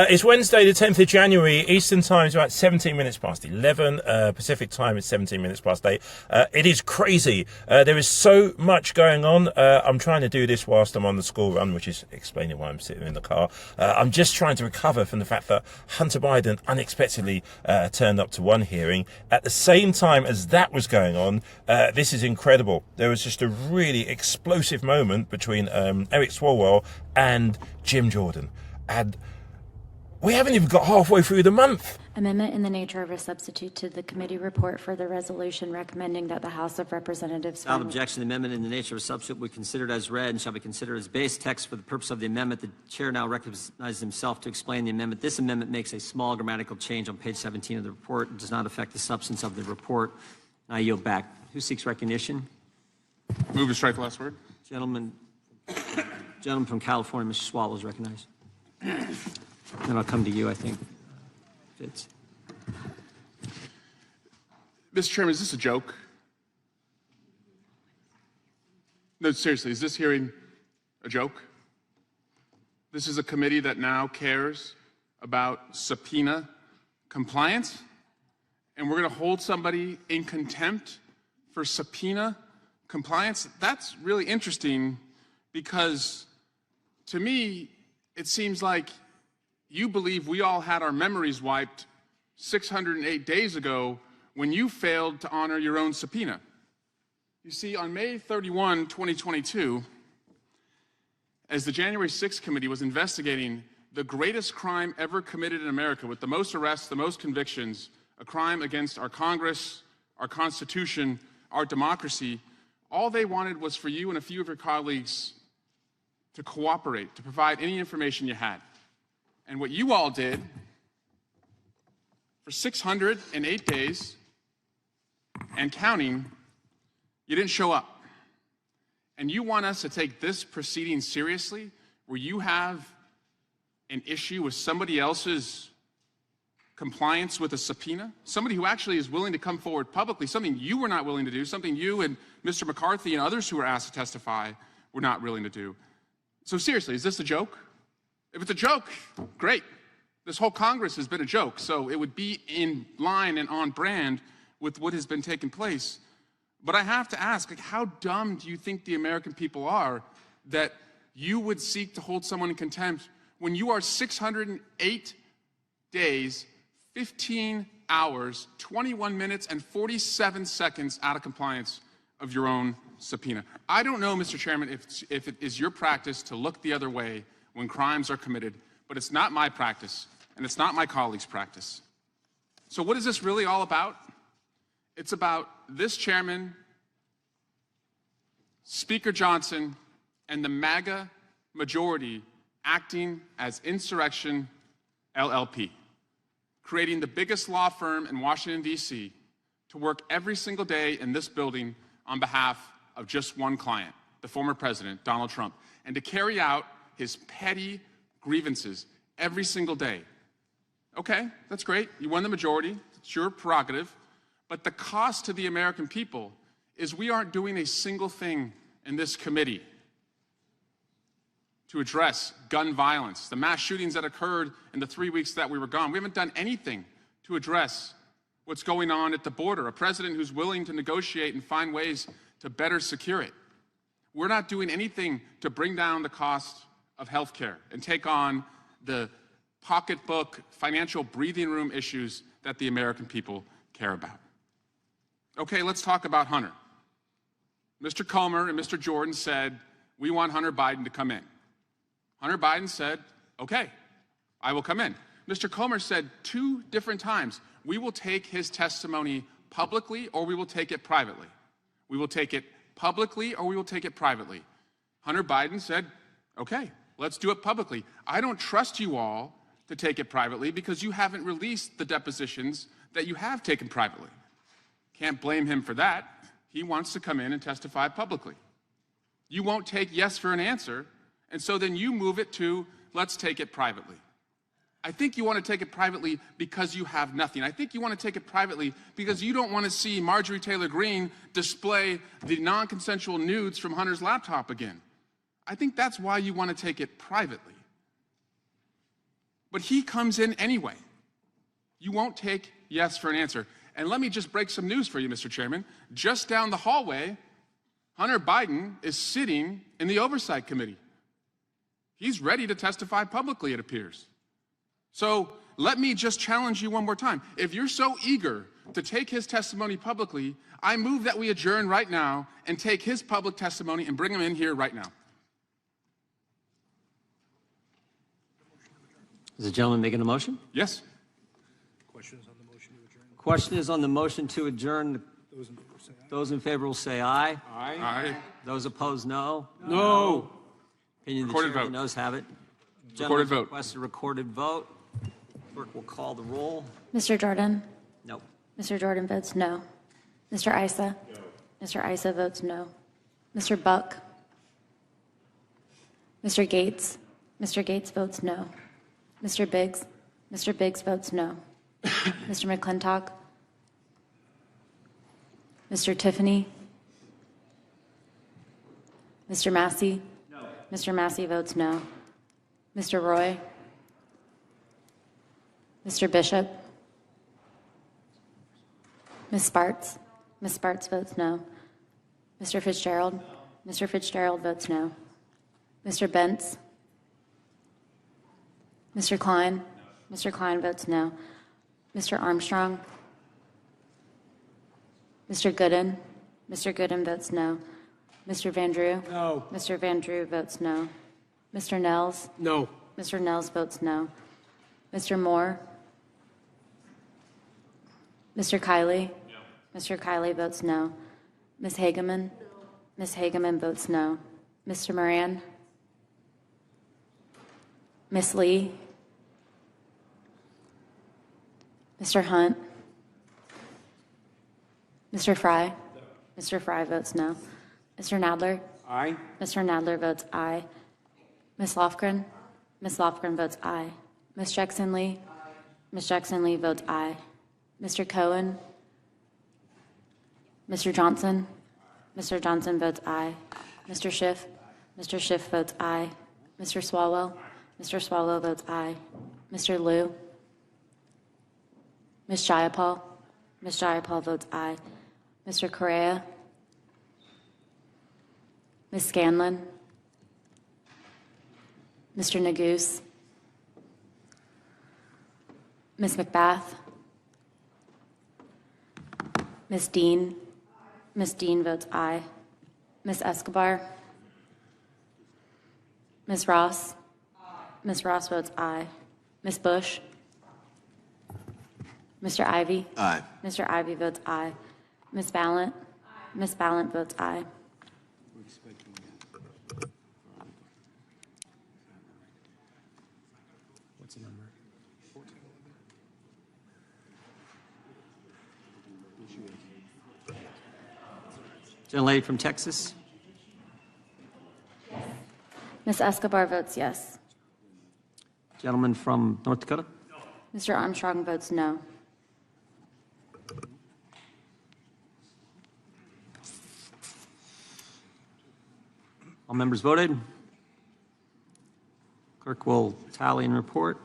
It's Wednesday, the 10th of January. Eastern time is about 17 minutes past 11. Pacific time is 17 minutes past 8. It is crazy. There is so much going on. I'm trying to do this whilst I'm on the school run, which is explaining why I'm sitting in the car. I'm just trying to recover from the fact that Hunter Biden unexpectedly turned up to one hearing. At the same time as that was going on, this is incredible. There was just a really explosive moment between Eric Swalwell and Jim Jordan. And we haven't even got halfway through the month. Amendment in the nature of a substitute to the committee report for the resolution recommending that the House of Representatives... Without objection, the amendment in the nature of a substitute will be considered as read and shall be considered as base text for the purpose of the amendment. The chair now recognizes himself to explain the amendment. This amendment makes a small grammatical change on page 17 of the report and does not affect the substance of the report. I yield back. Who seeks recognition? Move to strike the last word. Gentleman from California, Mr. Swalwell is recognized. Then I'll come to you, I think. Fitz. Mr. Chairman, is this a joke? No, seriously, is this hearing a joke? This is a committee that now cares about subpoena compliance, and we're going to hold somebody in contempt for subpoena compliance? That's really interesting because, to me, it seems like you believe we all had our memories wiped 608 days ago when you failed to honor your own subpoena. You see, on May 31, 2022, as the January 6th committee was investigating the greatest crime ever committed in America, with the most arrests, the most convictions, a crime against our Congress, our Constitution, our democracy, all they wanted was for you and a few of your colleagues to cooperate, to provide any information you had. And what you all did for 608 days and counting, you didn't show up. And you want us to take this proceeding seriously, where you have an issue with somebody else's compliance with a subpoena, somebody who actually is willing to come forward publicly, something you were not willing to do, something you and Mr. McCarthy and others who were asked to testify were not willing to do. So seriously, is this a joke? If it's a joke, great. This whole Congress has been a joke, so it would be in line and on brand with what has been taking place. But I have to ask, how dumb do you think the American people are that you would seek to hold someone in contempt when you are 608 days, 15 hours, 21 minutes, and 47 seconds out of compliance of your own subpoena? I don't know, Mr. Chairman, if it is your practice to look the other way when crimes are committed, but it's not my practice, and it's not my colleagues' practice. So what is this really all about? It's about this chairman, Speaker Johnson, and the MAGA majority acting as Insurrection LLP, creating the biggest law firm in Washington, D.C., to work every single day in this building on behalf of just one client, the former president, Donald Trump, and to carry out his petty grievances every single day. Okay, that's great. You won the majority. It's your prerogative. But the cost to the American people is we aren't doing a single thing in this committee to address gun violence, the mass shootings that occurred in the 3 weeks that we were gone. We haven't done anything to address what's going on at the border, a president who's willing to negotiate and find ways to better secure it. We're not doing anything to bring down the cost of health care and take on the pocketbook, financial breathing room issues that the American people care about. Okay, let's talk about Hunter. Mr. Comer and Mr. Jordan said, we want Hunter Biden to come in. Hunter Biden said, okay, I will come in. Mr. Comer said 2 different times, we will take his testimony publicly or we will take it privately. We will take it publicly or we will take it privately. Hunter Biden said, okay, let's do it publicly. I don't trust you all to take it privately because you haven't released the depositions that you have taken privately. Can't blame him for that. He wants to come in and testify publicly. You won't take yes for an answer, and so then you move it to let's take it privately. I think you want to take it privately because you have nothing. I think you want to take it privately because you don't want to see Marjorie Taylor Greene display the non-consensual nudes from Hunter's laptop again. I think that's why you want to take it privately. But he comes in anyway. You won't take yes for an answer. And let me just break some news for you, Mr. Chairman. Just down the hallway, Hunter Biden is sitting in the Oversight Committee. He's ready to testify publicly, it appears. So let me just challenge you one more time. If you're so eager to take his testimony publicly, I move that we adjourn right now and take his public testimony and bring him in here right now. Is the gentleman making a motion? Yes? Question is on the motion to adjourn. Those in favor will say aye. Aye. Those opposed, no. No. Opinion of the Recorded chair, vote. the noes have it. Recorded vote. Request a recorded vote. Clerk will call the roll. Mr. Jordan? No. Mr. Jordan votes no. Mr. Issa? No. Mr. Issa votes no. Mr. Buck? Mr. Gates? Mr. Gates votes no. Mr. Biggs? Mr. Biggs votes no. Mr. McClintock? Mr. Tiffany? Mr. Massey? No. Mr. Massey votes no. Mr. Roy? Mr. Bishop? Ms. Spartz? Ms. Spartz votes no. Mr. Fitzgerald? No. Mr. Fitzgerald votes no. Mr. Bentz? Mr. Klein? No. Mr. Klein votes no. Mr. Armstrong? Mr. Gooden? Mr. Gooden votes no. Mr. Van Drew? No. Mr. Van Drew votes no. Mr. Nels? No. Mr. Nels votes no. Mr. Moore? Mr. Kiley? No. Mr. Kiley votes no. Ms. Hageman? No. Ms. Hageman votes no. Mr. Moran? Ms. Lee? Mr. Hunt? Mr. Fry? No. Mr. Fry votes no. Mr. Nadler? Aye. Mr. Nadler votes aye. Ms. Lofgren? Ms. Lofgren votes aye. Ms. Jackson Lee? Ms. Jackson Lee votes aye. Mr. Cohen? Mr. Johnson? Mr. Johnson votes aye. Mr. Schiff? Mr. Schiff votes aye. Mr. Swalwell? Mr. Swalwell votes aye. Mr. Liu? Ms. Jayapal? Ms. Jayapal votes aye. Mr. Correa? Ms. Scanlon? Mr. Nagoose? Ms. McBath? Ms. Dean? Ms. Dean votes aye. Ms. Escobar? Ms. Ross? Ms. Ross votes aye. Ms. Bush? Mr. Ivy? Aye. Mr. Ivy votes aye. Ms. Ballant? Ms. Ballant votes aye. What's the number? Gentlelady from Texas. Ms. Escobar votes yes. Gentleman from North Dakota. Mr. Armstrong votes no. All members voted. Clerk will tally and report.